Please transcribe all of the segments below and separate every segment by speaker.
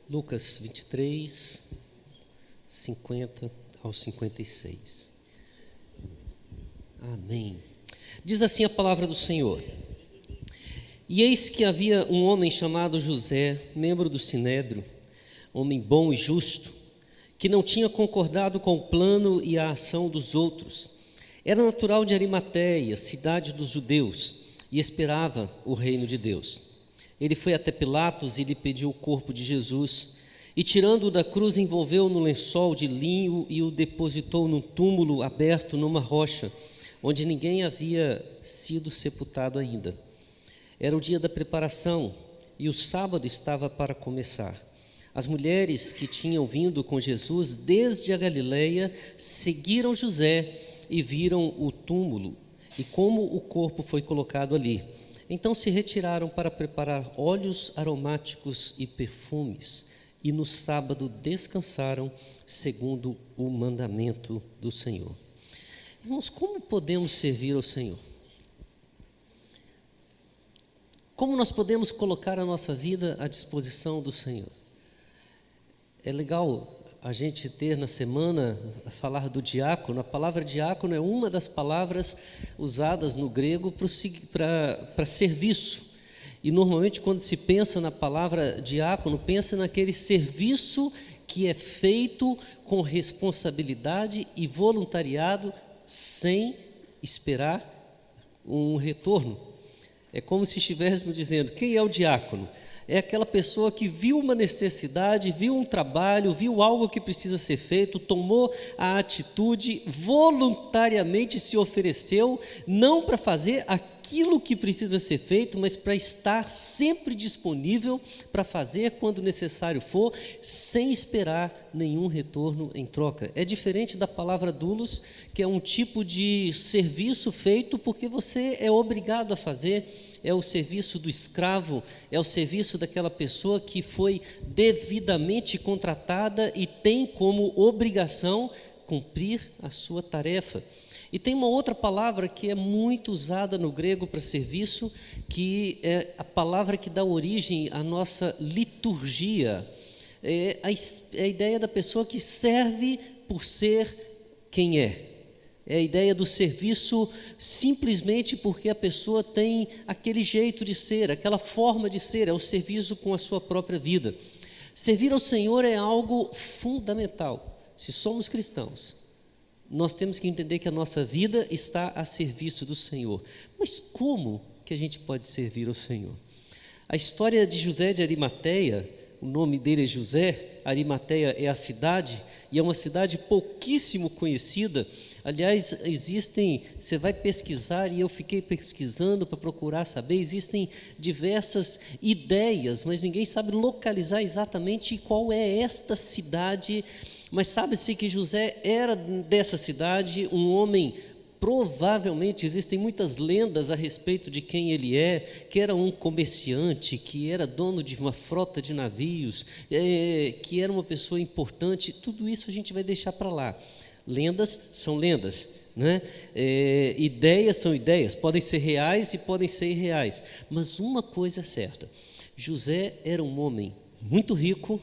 Speaker 1: Lucas 23, 50 ao 56. Amém. Diz assim a palavra do Senhor: E eis que havia um homem chamado José, membro do Sinédrio, homem bom e justo, que não tinha concordado com o plano e a ação dos outros. Era natural de Arimateia, cidade dos judeus, e esperava o reino de Deus. Ele foi até Pilatos e lhe pediu o corpo de Jesus, e tirando-o da cruz, envolveu-o no lençol de linho e o depositou num túmulo aberto numa rocha, onde ninguém havia sido sepultado ainda. Era o dia da preparação, e o sábado estava para começar. As mulheres que tinham vindo com Jesus desde a Galileia seguiram José e viram o túmulo e como o corpo foi colocado ali. Então se retiraram para preparar óleos aromáticos e perfumes, e no sábado descansaram, segundo o mandamento do Senhor. Irmãos, como podemos servir ao Senhor? Como nós podemos colocar a nossa vida à disposição do Senhor? É legal a gente ter na semana falar do diácono. A palavra diácono é uma das palavras usadas no grego para serviço. E normalmente quando se pensa na palavra diácono, pensa naquele serviço que é feito com responsabilidade e voluntariado, sem esperar um retorno. É como se estivéssemos dizendo: quem é o diácono? É aquela pessoa que viu uma necessidade, viu um trabalho, viu algo que precisa ser feito, tomou a atitude, voluntariamente se ofereceu, não para fazer aquilo que precisa ser feito, mas para estar sempre disponível para fazer quando necessário for, sem esperar nenhum retorno em troca. É diferente da palavra doulos, que é um tipo de serviço feito porque você é obrigado a fazer. É o serviço do escravo, é o serviço daquela pessoa que foi devidamente contratada e tem como obrigação cumprir a sua tarefa. E tem uma outra palavra que é muito usada no grego para serviço, que é a palavra que dá origem à nossa liturgia. É a ideia da pessoa que serve por ser quem é. É a ideia do serviço simplesmente porque a pessoa tem aquele jeito de ser, aquela forma de ser, é o serviço com a sua própria vida. Servir ao Senhor é algo fundamental. Se somos cristãos, nós temos que entender que a nossa vida está a serviço do Senhor. Mas como que a gente pode servir ao Senhor? A história de José de Arimateia, o nome dele é José, Arimateia é a cidade, e é uma cidade pouquíssimo conhecida. Aliás, você vai pesquisar, e eu fiquei pesquisando para procurar saber, existem diversas ideias, mas ninguém sabe localizar exatamente qual é esta cidade. Mas sabe-se que José era dessa cidade, um homem, provavelmente, existem muitas lendas a respeito de quem ele é, que era um comerciante, que era dono de uma frota de navios, que era uma pessoa importante. Tudo isso a gente vai deixar para lá. Lendas são lendas, né? Ideias são ideias, podem ser reais e podem ser irreais, mas uma coisa é certa: José era um homem muito rico,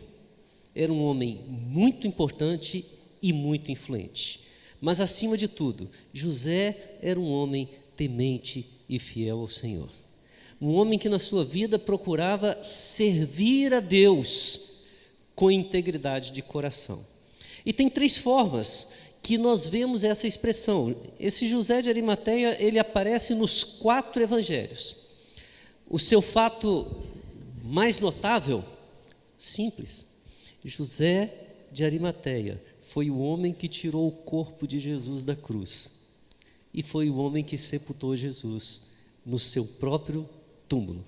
Speaker 1: era um homem muito importante e muito influente, mas acima de tudo, José era um homem temente e fiel ao Senhor, um homem que na sua vida procurava servir a Deus com integridade de coração. E tem 3 formas que nós vemos essa expressão. Esse José de Arimateia, ele aparece nos 4 evangelhos. O seu fato mais notável, simples: José de Arimateia foi o homem que tirou o corpo de Jesus da cruz, e foi o homem que sepultou Jesus no seu próprio túmulo.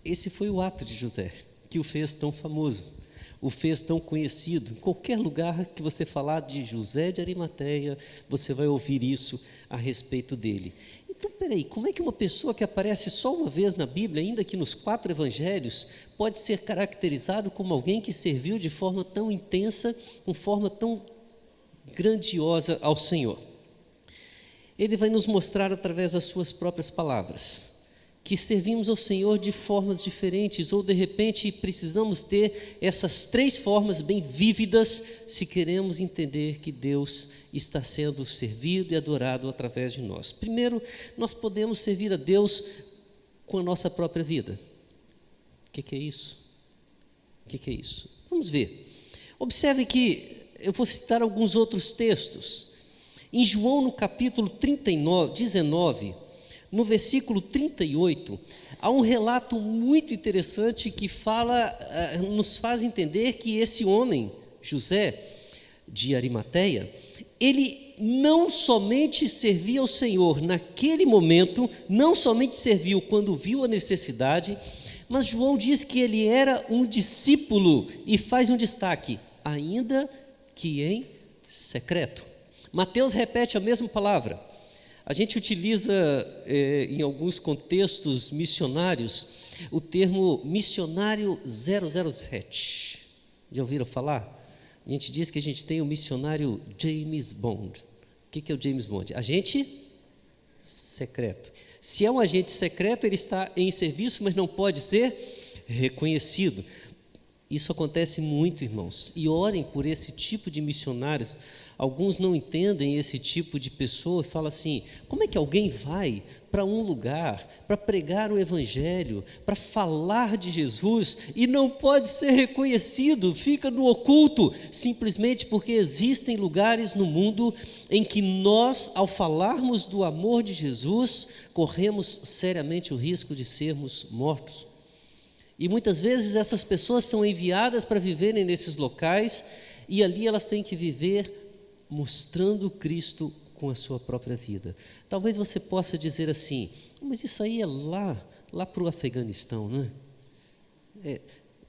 Speaker 1: Esse foi o ato de José que o fez tão famoso, o fez tão conhecido. Em qualquer lugar que você falar de José de Arimateia, você vai ouvir isso a respeito dele. Então, peraí, como é que uma pessoa que aparece só uma vez na Bíblia, ainda que nos 4 evangelhos, pode ser caracterizado como alguém que serviu de forma tão intensa, com forma tão grandiosa ao Senhor? Ele vai nos mostrar através das suas próprias palavras que servimos ao Senhor de formas diferentes, ou de repente precisamos ter essas 3 formas bem vívidas, se queremos entender que Deus está sendo servido e adorado através de nós. Primeiro, nós podemos servir a Deus com a nossa própria vida. O que é isso? O que é isso? Vamos ver. Observe que eu vou citar alguns outros textos. Em João, no capítulo 19, no versículo 38, há um relato muito interessante que nos faz entender que esse homem, José de Arimateia, ele não somente servia ao Senhor naquele momento, não somente serviu quando viu a necessidade, mas João diz que ele era um discípulo e faz um destaque, ainda que em secreto. Mateus repete a mesma palavra. A gente utiliza em alguns contextos missionários o termo missionário 007. Já ouviram falar? A gente diz que a gente tem o missionário James Bond. O que é o James Bond? Agente secreto. Se é um agente secreto, ele está em serviço, mas não pode ser reconhecido. Isso acontece muito, irmãos. E orem por esse tipo de missionários. Alguns não entendem esse tipo de pessoa e falam assim: como é que alguém vai para um lugar para pregar o Evangelho, para falar de Jesus e não pode ser reconhecido, fica no oculto, simplesmente porque existem lugares no mundo em que nós, ao falarmos do amor de Jesus, corremos seriamente o risco de sermos mortos. E muitas vezes essas pessoas são enviadas para viverem nesses locais e ali elas têm que viver mostrando Cristo com a sua própria vida. Talvez você possa dizer assim: mas isso aí é lá para o Afeganistão, né?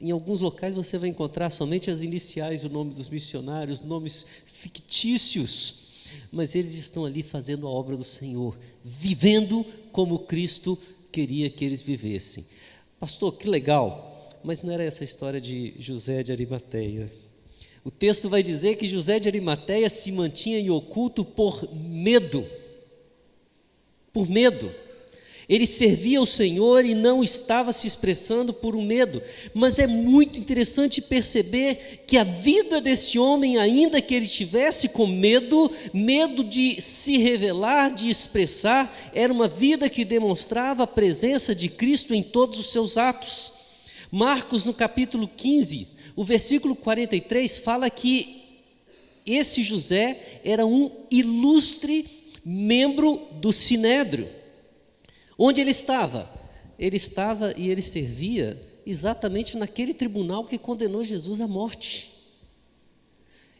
Speaker 1: Em alguns locais você vai encontrar somente as iniciais do nome dos missionários, nomes fictícios, mas eles estão ali fazendo a obra do Senhor, vivendo como Cristo queria que eles vivessem. Pastor, que legal, mas não era essa a história de José de Arimateia. O texto vai dizer que José de Arimateia se mantinha em oculto por medo. Por medo. Ele servia ao Senhor e não estava se expressando por um medo. Mas é muito interessante perceber que a vida desse homem, ainda que ele estivesse com medo de se revelar, de expressar, era uma vida que demonstrava a presença de Cristo em todos os seus atos. Marcos, no capítulo 15, o versículo 43 fala que esse José era um ilustre membro do Sinédrio. Onde ele estava? Ele estava e ele servia exatamente naquele tribunal que condenou Jesus à morte.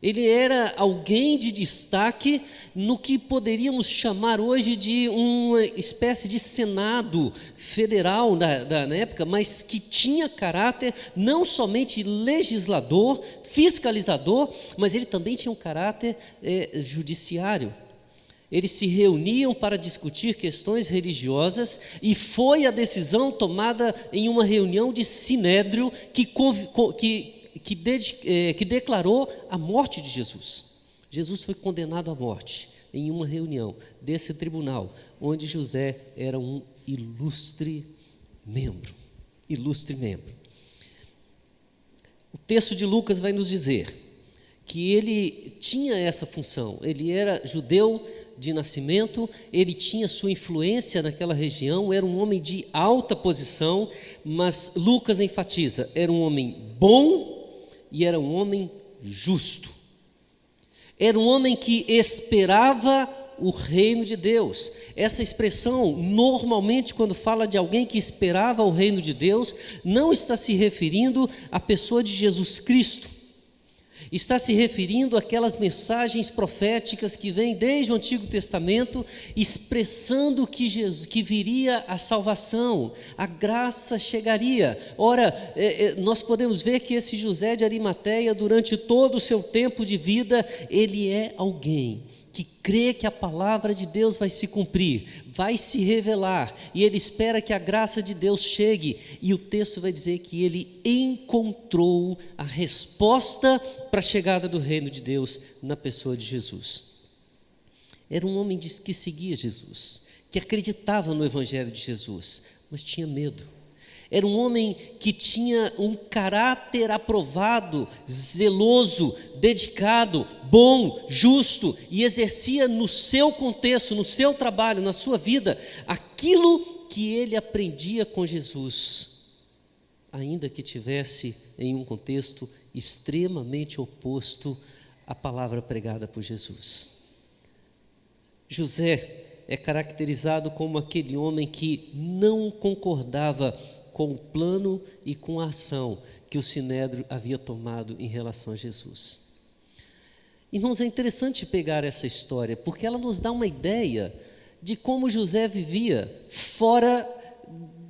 Speaker 1: Ele era alguém de destaque no que poderíamos chamar hoje de uma espécie de Senado federal na época, mas que tinha caráter não somente legislador, fiscalizador, mas ele também tinha um caráter judiciário. Eles se reuniam para discutir questões religiosas e foi a decisão tomada em uma reunião de Sinédrio que declarou a morte de Jesus. Jesus foi condenado à morte em uma reunião desse tribunal, onde José era um ilustre membro. Ilustre membro. O texto de Lucas vai nos dizer que ele tinha essa função. Ele era judeu de nascimento, ele tinha sua influência naquela região, era um homem de alta posição, mas Lucas enfatiza, era um homem bom e era um homem justo. Era um homem que esperava o reino de Deus. Essa expressão, normalmente, quando fala de alguém que esperava o reino de Deus, não está se referindo à pessoa de Jesus Cristo. Está se referindo àquelas mensagens proféticas que vêm desde o Antigo Testamento, expressando que viria a salvação, a graça chegaria. Ora, nós podemos ver que esse José de Arimateia, durante todo o seu tempo de vida, ele é alguém que crê que a palavra de Deus vai se cumprir, vai se revelar, e ele espera que a graça de Deus chegue, e o texto vai dizer que ele encontrou a resposta para a chegada do reino de Deus na pessoa de Jesus. Era um homem que seguia Jesus, que acreditava no Evangelho de Jesus, mas tinha medo. Era um homem que tinha um caráter aprovado, zeloso, dedicado, bom, justo, e exercia no seu contexto, no seu trabalho, na sua vida, aquilo que ele aprendia com Jesus, ainda que tivesse em um contexto extremamente oposto à palavra pregada por Jesus. José é caracterizado como aquele homem que não concordava com o plano e com a ação que o Sinédrio havia tomado em relação a Jesus. Irmãos, é interessante pegar essa história, porque ela nos dá uma ideia de como José vivia fora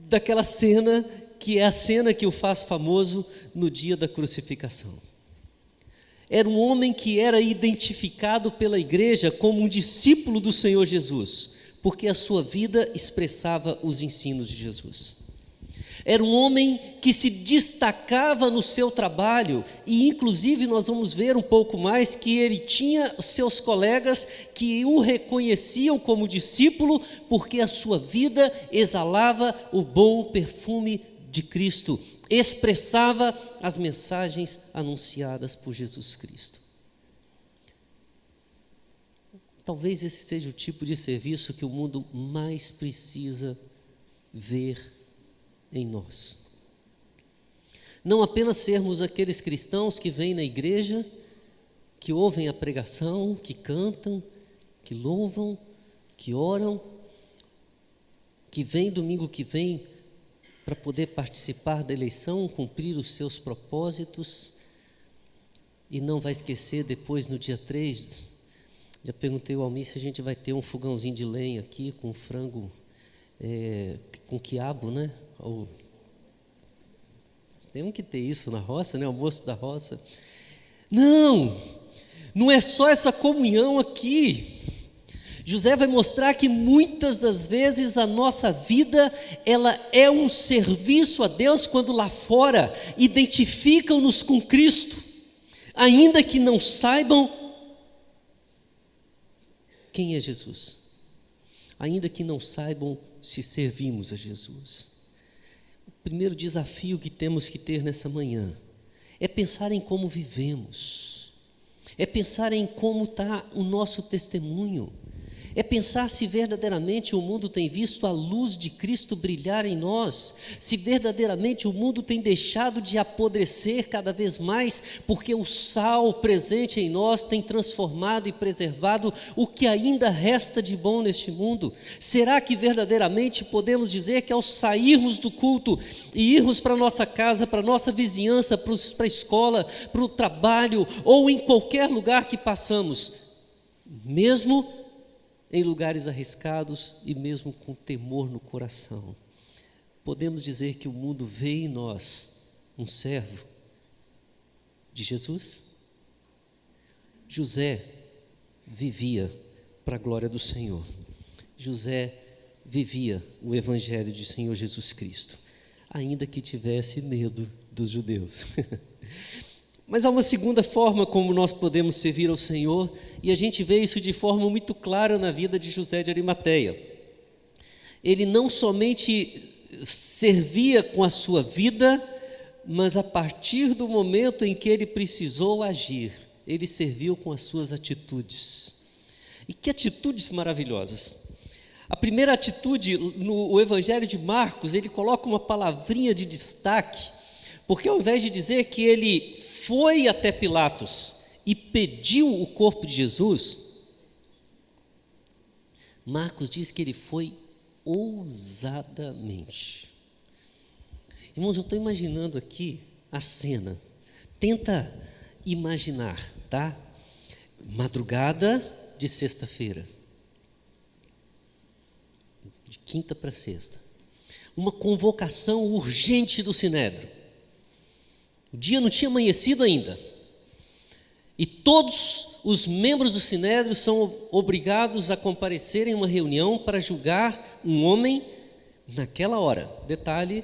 Speaker 1: daquela cena, que é a cena que o faz famoso no dia da crucificação. Era um homem que era identificado pela igreja como um discípulo do Senhor Jesus, porque a sua vida expressava os ensinos de Jesus. Era um homem que se destacava no seu trabalho e, inclusive, nós vamos ver um pouco mais que ele tinha seus colegas que o reconheciam como discípulo porque a sua vida exalava o bom perfume de Cristo, expressava as mensagens anunciadas por Jesus Cristo. Talvez esse seja o tipo de serviço que o mundo mais precisa ver em nós. Não apenas sermos aqueles cristãos que vêm na igreja, que ouvem a pregação, que cantam, que louvam, que oram, que vêm domingo que vem para poder participar da eleição, cumprir os seus propósitos, e não vai esquecer depois no dia 3, já perguntei ao Almir se a gente vai ter um fogãozinho de lenha aqui com frango, com quiabo, né? Temos que ter isso na roça, né? Almoço da roça. Não é só essa comunhão aqui. José vai mostrar que muitas das vezes a nossa vida, ela é um serviço a Deus quando lá fora identificam-nos com Cristo, ainda que não saibam quem é Jesus, ainda que não saibam se servimos a Jesus. O primeiro desafio que temos que ter nessa manhã é pensar em como vivemos, é pensar em como está o nosso testemunho, é pensar se verdadeiramente o mundo tem visto a luz de Cristo brilhar em nós, se verdadeiramente o mundo tem deixado de apodrecer cada vez mais, porque o sal presente em nós tem transformado e preservado o que ainda resta de bom neste mundo. Será que verdadeiramente podemos dizer que ao sairmos do culto e irmos para a nossa casa, para a nossa vizinhança, para a escola, para o trabalho ou em qualquer lugar que passamos, mesmo em lugares arriscados e mesmo com temor no coração, podemos dizer que o mundo vê em nós um servo de Jesus? José vivia para a glória do Senhor. José vivia o evangelho de Senhor Jesus Cristo, ainda que tivesse medo dos judeus. Mas há uma segunda forma como nós podemos servir ao Senhor, e a gente vê isso de forma muito clara na vida de José de Arimateia. Ele não somente servia com a sua vida, mas a partir do momento em que ele precisou agir, ele serviu com as suas atitudes. E que atitudes maravilhosas! A primeira atitude, no Evangelho de Marcos, ele coloca uma palavrinha de destaque, porque ao invés de dizer que ele foi até Pilatos e pediu o corpo de Jesus, Marcos diz que ele foi ousadamente. Irmãos, eu estou imaginando aqui a cena. Tenta imaginar, tá? Madrugada de sexta-feira, de quinta para sexta, uma convocação urgente do Sinédrio. O dia não tinha amanhecido ainda, e todos os membros do Sinédrio são obrigados a comparecerem em uma reunião para julgar um homem naquela hora. Detalhe,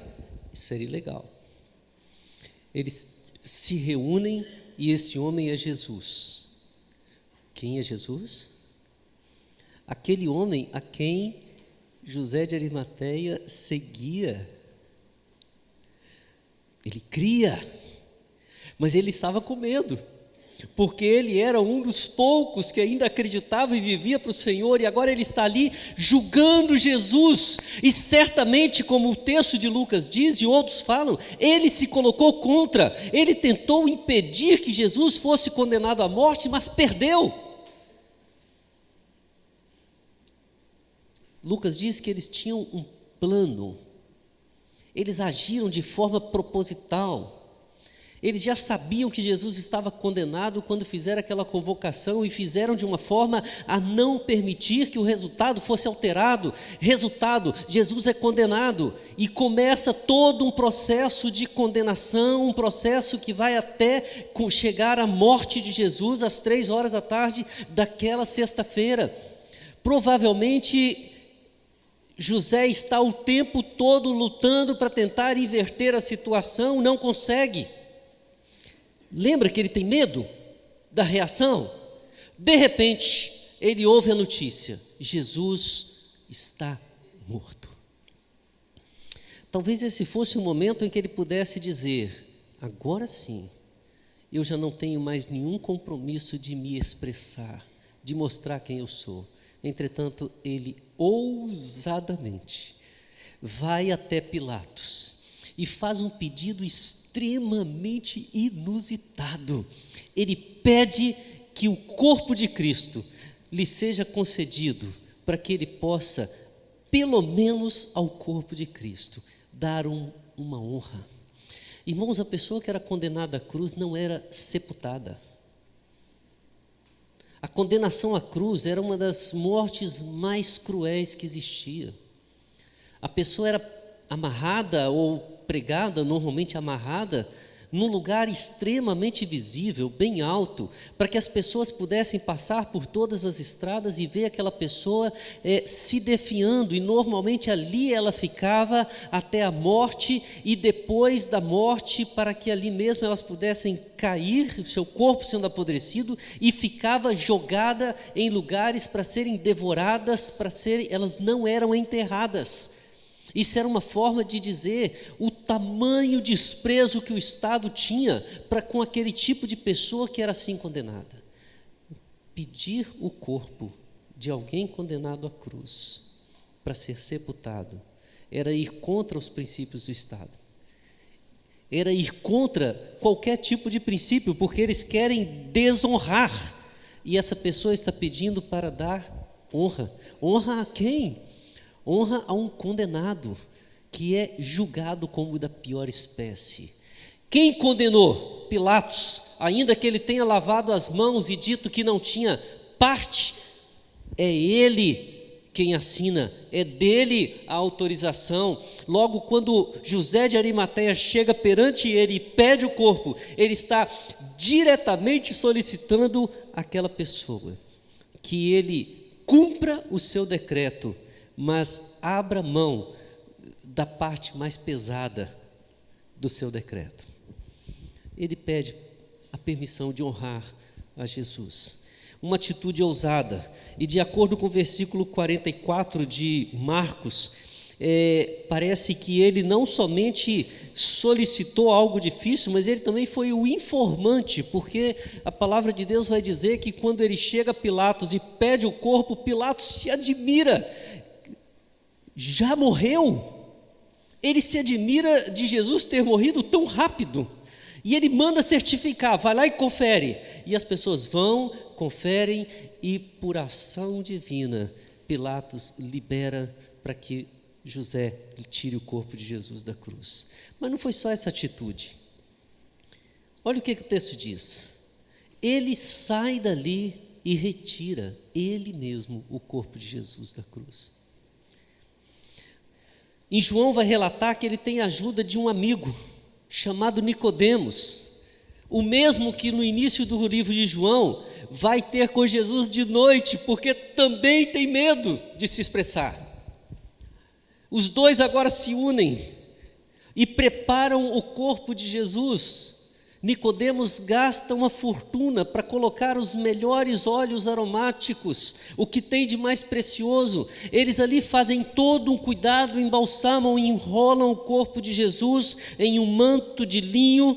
Speaker 1: isso seria ilegal. Eles se reúnem e esse homem é Jesus. Quem é Jesus? Aquele homem a quem José de Arimateia seguia. Ele cria, mas ele estava com medo, porque ele era um dos poucos que ainda acreditava e vivia para o Senhor, e agora ele está ali julgando Jesus, e certamente, como o texto de Lucas diz e outros falam, ele se colocou contra, ele tentou impedir que Jesus fosse condenado à morte, mas perdeu. Lucas diz que eles tinham um plano, eles agiram de forma proposital, eles já sabiam que Jesus estava condenado quando fizeram aquela convocação e fizeram de uma forma a não permitir que o resultado fosse alterado. Resultado, Jesus é condenado e começa todo um processo de condenação, um processo que vai até chegar à morte de Jesus às 3 da tarde daquela sexta-feira. Provavelmente José está o tempo todo lutando para tentar inverter a situação, não consegue. Lembra que ele tem medo da reação? De repente, ele ouve a notícia: Jesus está morto. Talvez esse fosse o momento em que ele pudesse dizer: agora sim, eu já não tenho mais nenhum compromisso de me expressar, de mostrar quem eu sou. Entretanto, ele ousadamente vai até Pilatos e faz um pedido extremamente inusitado. Ele pede que o corpo de Cristo lhe seja concedido, para que ele possa, pelo menos ao corpo de Cristo, dar uma honra. Irmãos, a pessoa que era condenada à cruz não era sepultada. A condenação à cruz era uma das mortes mais cruéis que existia. A pessoa era amarrada ou pregada, normalmente amarrada, num lugar extremamente visível, bem alto, para que as pessoas pudessem passar por todas as estradas e ver aquela pessoa se definhando, e normalmente ali ela ficava até a morte, e depois da morte, para que ali mesmo elas pudessem cair, o seu corpo sendo apodrecido, e ficava jogada em lugares para serem devoradas, elas não eram enterradas. Isso era uma forma de dizer o tamanho desprezo que o Estado tinha com aquele tipo de pessoa que era assim condenada. Pedir o corpo de alguém condenado à cruz para ser sepultado era ir contra os princípios do Estado. Era ir contra qualquer tipo de princípio, porque eles querem desonrar. E essa pessoa está pedindo para dar honra. Honra a quem? Honra a um condenado, que é julgado como da pior espécie. Quem condenou? Pilatos, ainda que ele tenha lavado as mãos e dito que não tinha parte, é ele quem assina, é dele a autorização. Logo, quando José de Arimateia chega perante ele e pede o corpo, ele está diretamente solicitando àquela pessoa que ele cumpra o seu decreto, mas abra mão da parte mais pesada do seu decreto. Ele pede a permissão de honrar a Jesus. Uma atitude ousada. E de acordo com o versículo 44 de Marcos, parece que ele não somente solicitou algo difícil, mas ele também foi o informante, porque a palavra de Deus vai dizer que quando ele chega a Pilatos e pede o corpo, Pilatos se admira. Já morreu? Ele se admira de Jesus ter morrido tão rápido. E ele manda certificar, vai lá e confere. E as pessoas vão, conferem, e por ação divina, Pilatos libera para que José tire o corpo de Jesus da cruz. Mas não foi só essa atitude. Olha o que o texto diz. Ele sai dali e retira ele mesmo o corpo de Jesus da cruz. Em João vai relatar que ele tem a ajuda de um amigo chamado Nicodemos, o mesmo que no início do livro de João vai ter com Jesus de noite, porque também tem medo de se expressar. Os dois agora se unem e preparam o corpo de Jesus. Nicodemos gasta uma fortuna para colocar os melhores óleos aromáticos, o que tem de mais precioso. Eles ali fazem todo um cuidado, embalsamam e enrolam o corpo de Jesus em um manto de linho,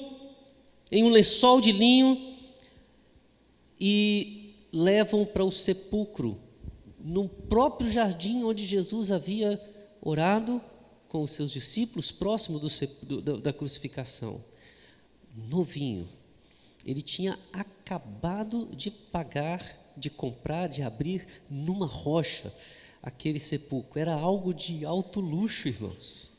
Speaker 1: em um lençol de linho, e levam para o sepulcro, no próprio jardim onde Jesus havia orado com os seus discípulos, próximo da crucificação. Novinho, ele tinha acabado de pagar, de comprar, de abrir numa rocha aquele sepulcro. Era algo de alto luxo, irmãos.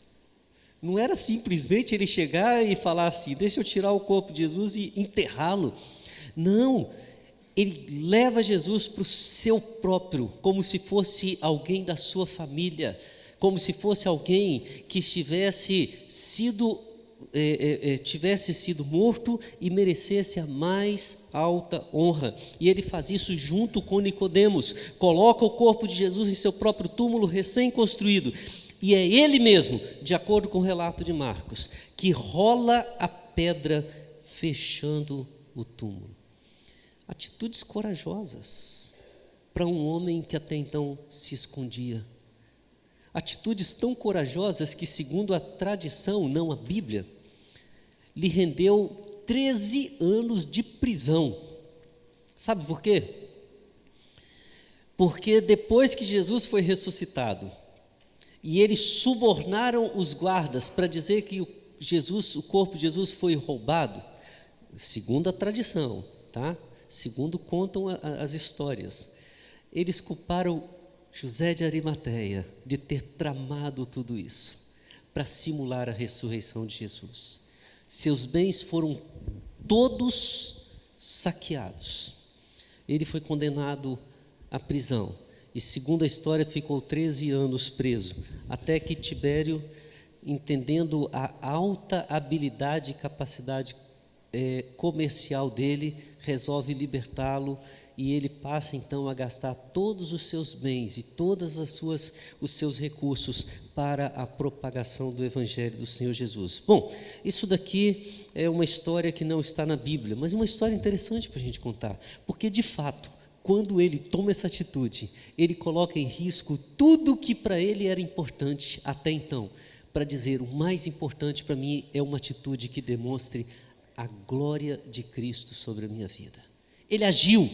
Speaker 1: Não era simplesmente ele chegar e falar assim: deixa eu tirar o corpo de Jesus e enterrá-lo. Não, ele leva Jesus para o seu próprio, como se fosse alguém da sua família, como se fosse alguém que tivesse sido morto e merecesse a mais alta honra. E ele faz isso junto com Nicodemos, coloca o corpo de Jesus em seu próprio túmulo recém-construído, e é ele mesmo, de acordo com o relato de Marcos, que rola a pedra fechando o túmulo. Atitudes corajosas para um homem que até então se escondia. Atitudes tão corajosas que, segundo a tradição, não a Bíblia, lhe rendeu 13 anos de prisão. Sabe por quê? Porque depois que Jesus foi ressuscitado, e eles subornaram os guardas para dizer que o corpo de Jesus foi roubado, segundo a tradição, tá? Segundo contam as histórias, eles culparam José de Arimateia de ter tramado tudo isso para simular a ressurreição de Jesus. Seus bens foram todos saqueados. Ele foi condenado à prisão e, segundo a história, ficou 13 anos preso, até que Tibério, entendendo a alta habilidade e capacidade comercial dele, resolve libertá-lo, e ele passa então a gastar todos os seus bens e todos os seus recursos para a propagação do Evangelho do Senhor Jesus. Bom, isso daqui é uma história que não está na Bíblia, mas uma história interessante para a gente contar, porque de fato, quando ele toma essa atitude, ele coloca em risco tudo que para ele era importante até então, para dizer: o mais importante para mim é uma atitude que demonstre a glória de Cristo sobre a minha vida. Ele agiu,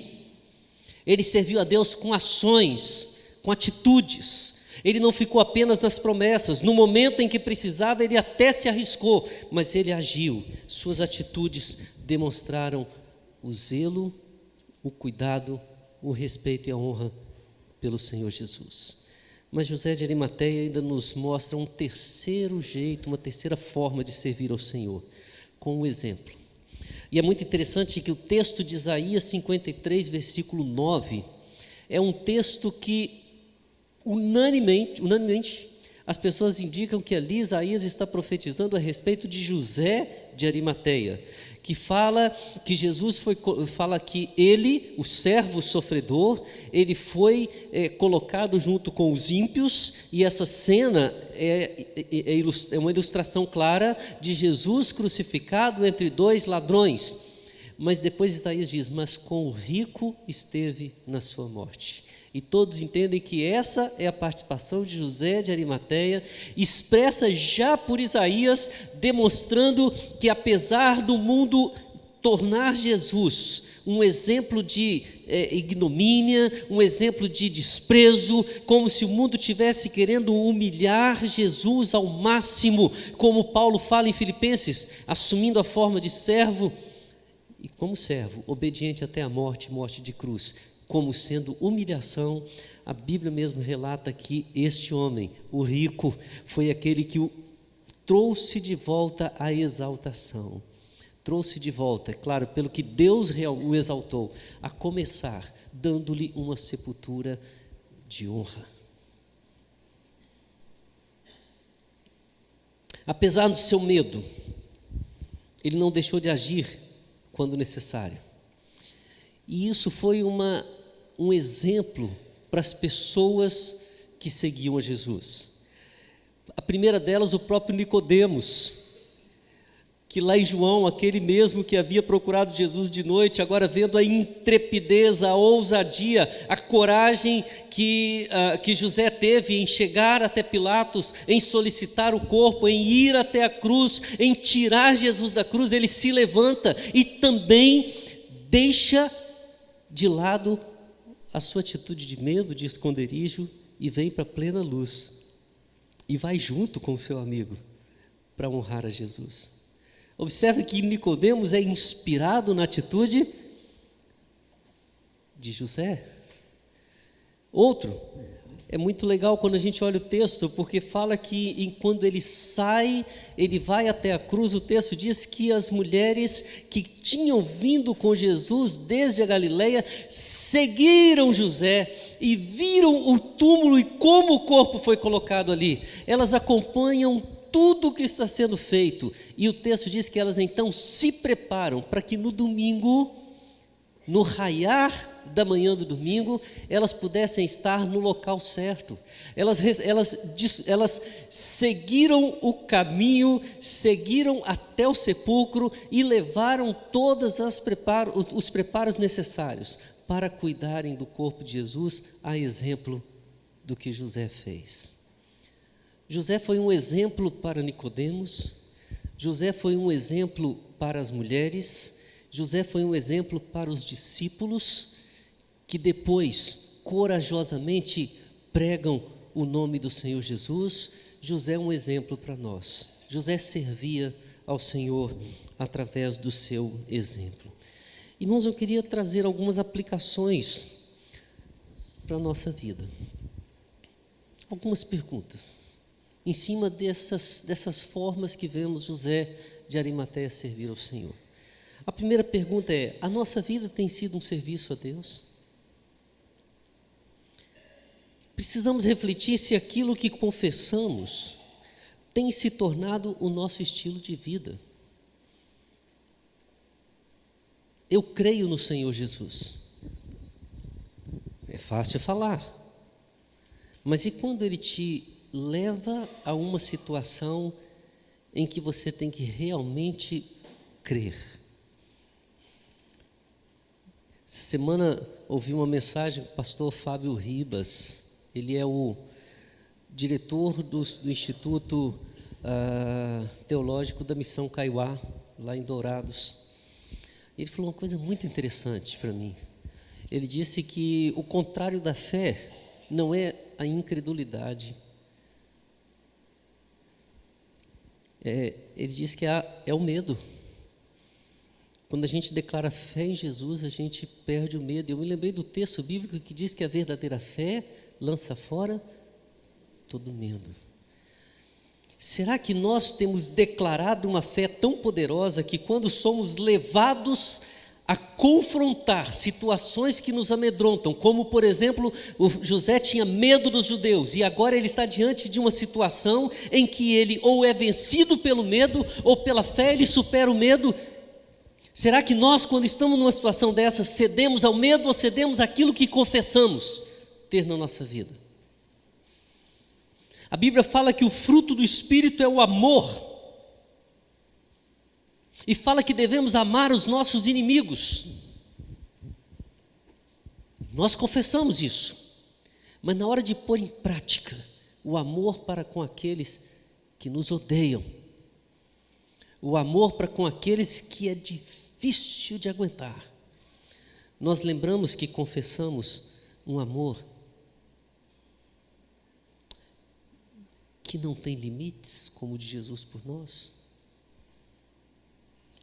Speaker 1: ele serviu a Deus com ações, com atitudes. Ele não ficou apenas nas promessas. No momento em que precisava, ele até se arriscou, mas ele agiu. Suas atitudes demonstraram o zelo, o cuidado, o respeito e a honra pelo Senhor Jesus. Mas José de Arimateia ainda nos mostra um terceiro jeito, uma terceira forma de servir ao Senhor, com o exemplo. E é muito interessante que o texto de Isaías 53, versículo 9, é um texto que unanimemente as pessoas indicam que ali Isaías está profetizando a respeito de José de Arimateia, que fala que fala que ele, o servo sofredor, ele foi colocado junto com os ímpios, e essa cena é uma ilustração clara de Jesus crucificado entre dois ladrões. Mas depois Isaías diz: mas com o rico esteve na sua morte. E todos entendem que essa é a participação de José de Arimateia, expressa já por Isaías, demonstrando que, apesar do mundo tornar Jesus um exemplo de ignomínia, um exemplo de desprezo, como se o mundo estivesse querendo humilhar Jesus ao máximo, como Paulo fala em Filipenses, assumindo a forma de servo, e como servo, obediente até a morte de cruz, como sendo humilhação, a Bíblia mesmo relata que este homem, o rico, foi aquele que o trouxe de volta à exaltação. Trouxe de volta, é claro, pelo que Deus o exaltou, a começar dando-lhe uma sepultura de honra. Apesar do seu medo, ele não deixou de agir quando necessário. E isso foi um exemplo para as pessoas que seguiam a Jesus. A primeira delas, o próprio Nicodemos, que lá em João, aquele mesmo que havia procurado Jesus de noite, agora vendo a intrepidez, a ousadia, a coragem que José teve em chegar até Pilatos, em solicitar o corpo, em ir até a cruz, em tirar Jesus da cruz, ele se levanta e também deixa de lado a sua atitude de medo, de esconderijo, e vem para a plena luz, e vai junto com o seu amigo para honrar a Jesus. Observe que Nicodemos é inspirado na atitude de José. Outro, é muito legal quando a gente olha o texto, porque fala que quando ele sai, ele vai até a cruz, o texto diz que as mulheres que tinham vindo com Jesus desde a Galileia, seguiram José e viram o túmulo e como o corpo foi colocado ali. Elas acompanham tudo o que está sendo feito, e o texto diz que elas então se preparam para que no domingo, no raiar da manhã do domingo, elas pudessem estar no local certo. Elas seguiram o caminho, seguiram até o sepulcro e levaram todos os preparos necessários para cuidarem do corpo de Jesus, a exemplo do que José fez. José foi um exemplo para Nicodemos, José foi um exemplo para as mulheres, José foi um exemplo para os discípulos, que depois corajosamente pregam o nome do Senhor Jesus. José é um exemplo para nós. José servia ao Senhor através do seu exemplo. Irmãos, eu queria trazer algumas aplicações para a nossa vida. Algumas perguntas em cima dessas formas que vemos José de Arimateia servir ao Senhor. A primeira pergunta é: a nossa vida tem sido um serviço a Deus? Precisamos refletir se aquilo que confessamos tem se tornado o nosso estilo de vida. Eu creio no Senhor Jesus. É fácil falar, mas e quando Ele te leva a uma situação em que você tem que realmente crer? Essa semana ouvi uma mensagem do pastor Fábio Ribas. Ele é o diretor do Instituto Teológico da Missão Kaiowá, lá em Dourados. Ele falou uma coisa muito interessante para mim. Ele disse que o contrário da fé não é a incredulidade. Ele disse que é o medo. Quando a gente declara fé em Jesus, a gente perde o medo. Eu me lembrei do texto bíblico que diz que a verdadeira fé lança fora todo medo. Será que nós temos declarado uma fé tão poderosa que quando somos levados a confrontar situações que nos amedrontam, como por exemplo, o José tinha medo dos judeus, e agora ele está diante de uma situação em que ele ou é vencido pelo medo, ou pela fé ele supera o medo? Será que nós, quando estamos numa situação dessa, cedemos ao medo ou cedemos àquilo que confessamos ter na nossa vida? A Bíblia fala que o fruto do Espírito é o amor, e fala que devemos amar os nossos inimigos. Nós confessamos isso, mas na hora de pôr em prática o amor para com aqueles que nos odeiam, o amor para com aqueles que é difícil de aguentar, nós lembramos que confessamos um amor que não tem limites, como o de Jesus por nós.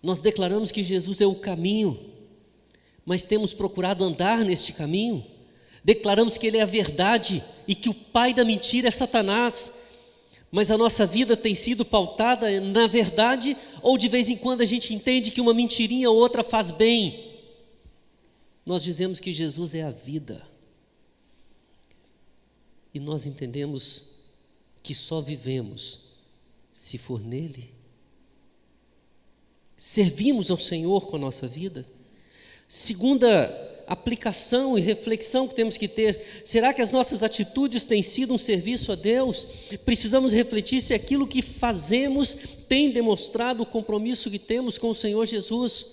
Speaker 1: Nós declaramos que Jesus é o caminho, mas temos procurado andar neste caminho. Declaramos que Ele é a verdade e que o pai da mentira é Satanás, mas a nossa vida tem sido pautada na verdade, ou de vez em quando a gente entende que uma mentirinha ou outra faz bem. Nós dizemos que Jesus é a vida, e nós entendemos que só vivemos se for nele. Servimos ao Senhor com a nossa vida? Segunda aplicação e reflexão que temos que ter: será que as nossas atitudes têm sido um serviço a Deus? Precisamos refletir se aquilo que fazemos tem demonstrado o compromisso que temos com o Senhor Jesus.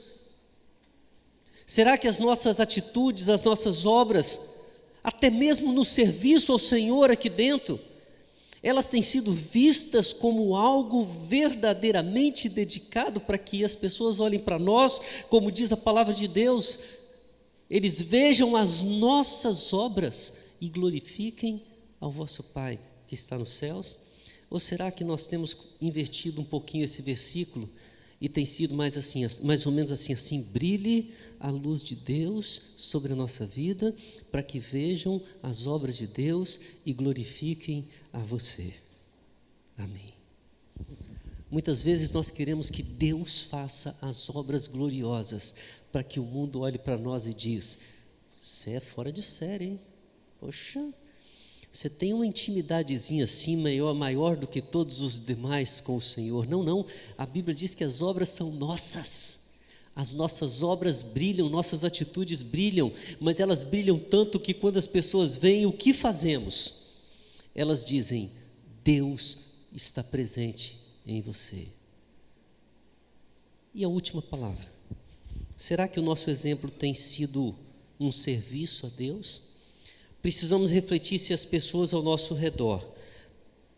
Speaker 1: Será que as nossas atitudes, as nossas obras, até mesmo no serviço ao Senhor aqui dentro, elas têm sido vistas como algo verdadeiramente dedicado para que as pessoas olhem para nós, como diz a palavra de Deus, eles vejam as nossas obras e glorifiquem ao vosso Pai que está nos céus? Ou será que nós temos invertido um pouquinho esse versículo e tem sido mais ou menos assim, brilhe a luz de Deus sobre a nossa vida, para que vejam as obras de Deus e glorifiquem a você. Amém. Muitas vezes nós queremos que Deus faça as obras gloriosas, para que o mundo olhe para nós e diz: você é fora de série, hein? Poxa, você tem uma intimidadezinha assim, maior do que todos os demais com o Senhor. Não, a Bíblia diz que as obras são nossas, as nossas obras brilham, nossas atitudes brilham, mas elas brilham tanto que quando as pessoas veem o que fazemos, elas dizem: Deus está presente em você. E a última palavra: será que o nosso exemplo tem sido um serviço a Deus? Precisamos refletir se as pessoas ao nosso redor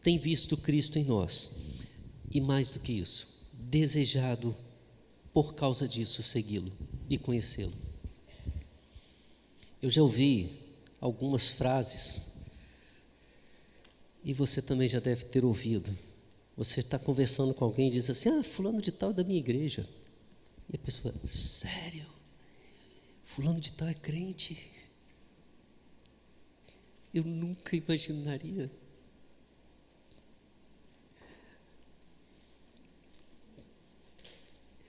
Speaker 1: têm visto Cristo em nós e, mais do que isso, desejado por causa disso segui-lo e conhecê-lo. Eu já ouvi algumas frases e você também já deve ter ouvido. Você está conversando com alguém e diz assim: fulano de tal é da minha igreja. E a pessoa: sério? Fulano de tal é crente? Eu nunca imaginaria.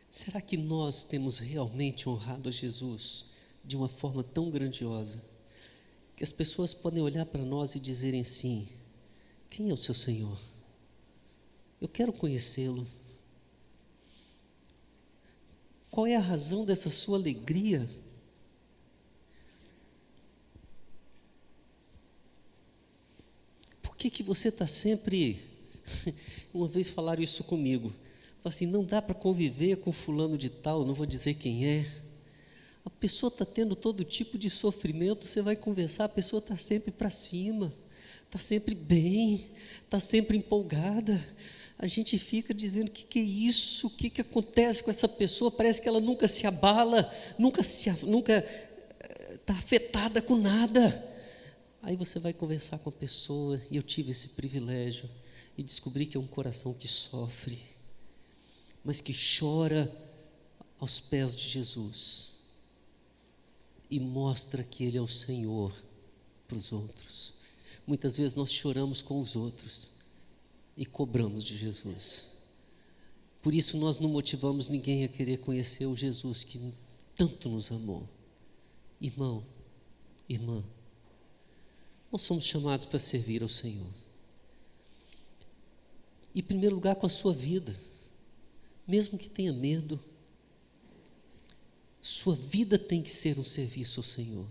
Speaker 1: Será que nós temos realmente honrado a Jesus de uma forma tão grandiosa, que as pessoas podem olhar para nós e dizerem assim: quem é o seu Senhor? Eu quero conhecê-lo. Qual é a razão dessa sua alegria? Por que você está sempre... Uma vez falaram isso comigo. Falaram assim: não dá para conviver com fulano de tal, não vou dizer quem é. A pessoa está tendo todo tipo de sofrimento, você vai conversar, a pessoa está sempre para cima, está sempre bem, está sempre empolgada. A gente fica dizendo: que é isso? O que acontece com essa pessoa? Parece que ela nunca se abala, nunca está afetada com nada. Aí você vai conversar com a pessoa, e eu tive esse privilégio, e descobri que é um coração que sofre, mas que chora aos pés de Jesus, e mostra que Ele é o Senhor para os outros. Muitas vezes nós choramos com os outros, e cobramos de Jesus. Por isso nós não motivamos ninguém a querer conhecer o Jesus que tanto nos amou. Irmão, irmã, nós somos chamados para servir ao Senhor. E, em primeiro lugar, com a sua vida. Mesmo que tenha medo, sua vida tem que ser um serviço ao Senhor.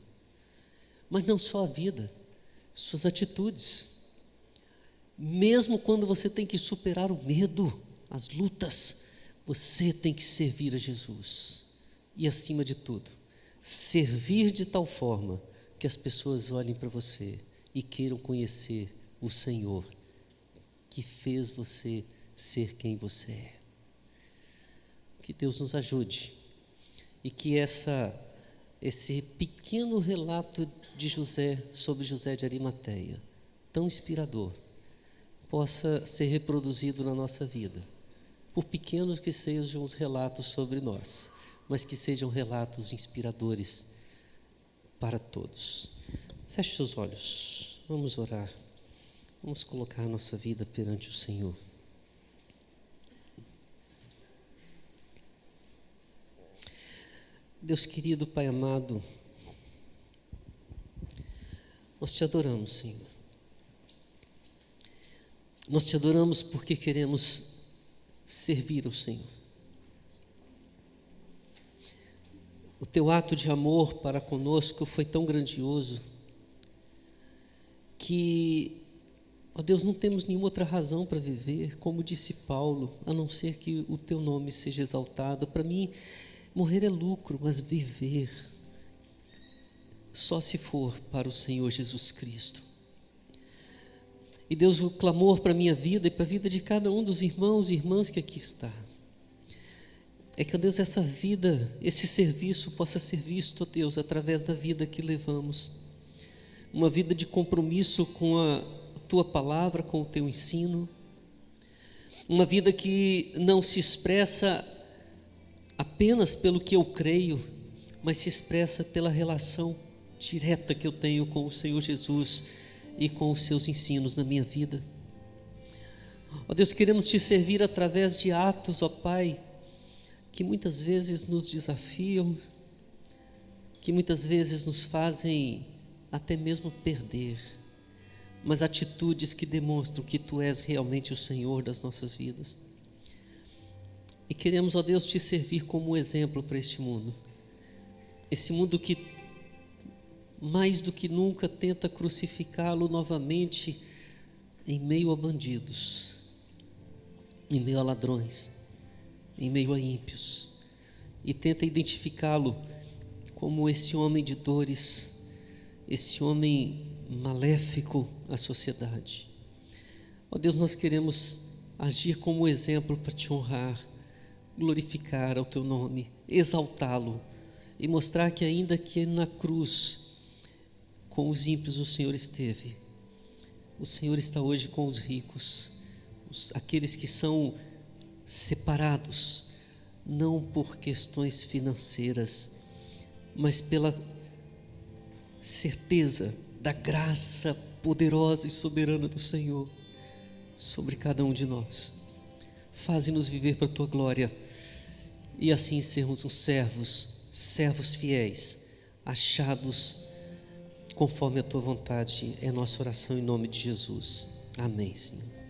Speaker 1: Mas não só a vida, suas atitudes. Mesmo quando você tem que superar o medo, as lutas, você tem que servir a Jesus. E, acima de tudo, servir de tal forma que as pessoas olhem para você e queiram conhecer o Senhor que fez você ser quem você é. Que Deus nos ajude e que esse pequeno relato de José, sobre José de Arimateia, tão inspirador, possa ser reproduzido na nossa vida, por pequenos que sejam os relatos sobre nós, mas que sejam relatos inspiradores para todos. Feche seus olhos, vamos orar, vamos colocar a nossa vida perante o Senhor. Deus querido, Pai amado, nós te adoramos, Senhor. Nós te adoramos porque queremos servir ao Senhor. O teu ato de amor para conosco foi tão grandioso que, ó Deus, não temos nenhuma outra razão para viver, como disse Paulo, a não ser que o teu nome seja exaltado. Para mim, morrer é lucro, mas viver só se for para o Senhor Jesus Cristo. E Deus, o clamor para a minha vida e para a vida de cada um dos irmãos e irmãs que aqui está, é que, ó Deus, essa vida, esse serviço possa ser visto, ó Deus, através da vida que levamos. Uma vida de compromisso com a Tua palavra, com o Teu ensino. Uma vida que não se expressa apenas pelo que eu creio, mas se expressa pela relação direta que eu tenho com o Senhor Jesus e com os Seus ensinos na minha vida. Ó Deus, queremos Te servir através de atos, ó Pai, que muitas vezes nos desafiam, que muitas vezes nos fazem até mesmo perder, mas atitudes que demonstram que Tu és realmente o Senhor das nossas vidas. E queremos, ó Deus, Te servir como exemplo para este mundo. Esse mundo que mais do que nunca tenta crucificá-lo novamente em meio a bandidos, em meio a ladrões, em meio a ímpios, e tenta identificá-lo como esse homem de dores, esse homem maléfico à sociedade. Ó Deus, nós queremos agir como exemplo para Te honrar, glorificar ao Teu nome, exaltá-lo e mostrar que ainda que na cruz com os ímpios o Senhor esteve, o Senhor está hoje com os ricos, aqueles que são separados, não por questões financeiras, mas pela certeza da graça poderosa e soberana do Senhor sobre cada um de nós. Faze-nos viver para a Tua glória e assim sermos uns servos fiéis, achados conforme a Tua vontade. É nossa oração em nome de Jesus. Amém, Senhor.